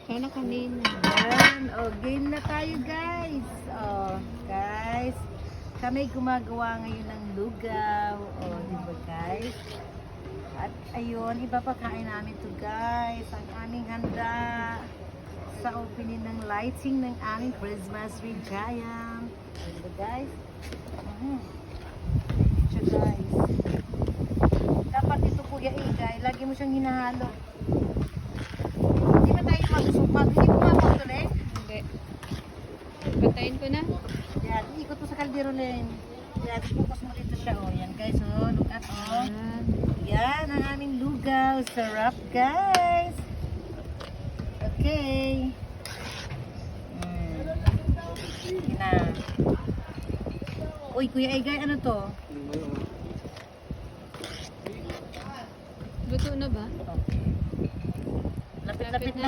Sana kanina. Yan. O, game na tayo guys. O, guys. Kami gumagawa ngayon ng lugaw. O, diba guys? At ayun, ipapakain namin to guys. Ang aming handa sa opening ng lighting ng aming Christmas tree giant. Diba guys? Ito guys. Dapat ito Kuya Igay, lagi mo siyang hinahalo. Hindi ba tayo magsumak? Hindi mo mapatuloy? Hindi. Patayin ko na. Yan, ikot mo sa kaldero Len. Yan, focus mo dito siya. O, yan guys, o, look at, o. Yan, ang aming lugaw. Sarap, guys. Okay. Yan na. Uy, Kuya Igay, ano to? Luto na ba? Lapit-lapit na.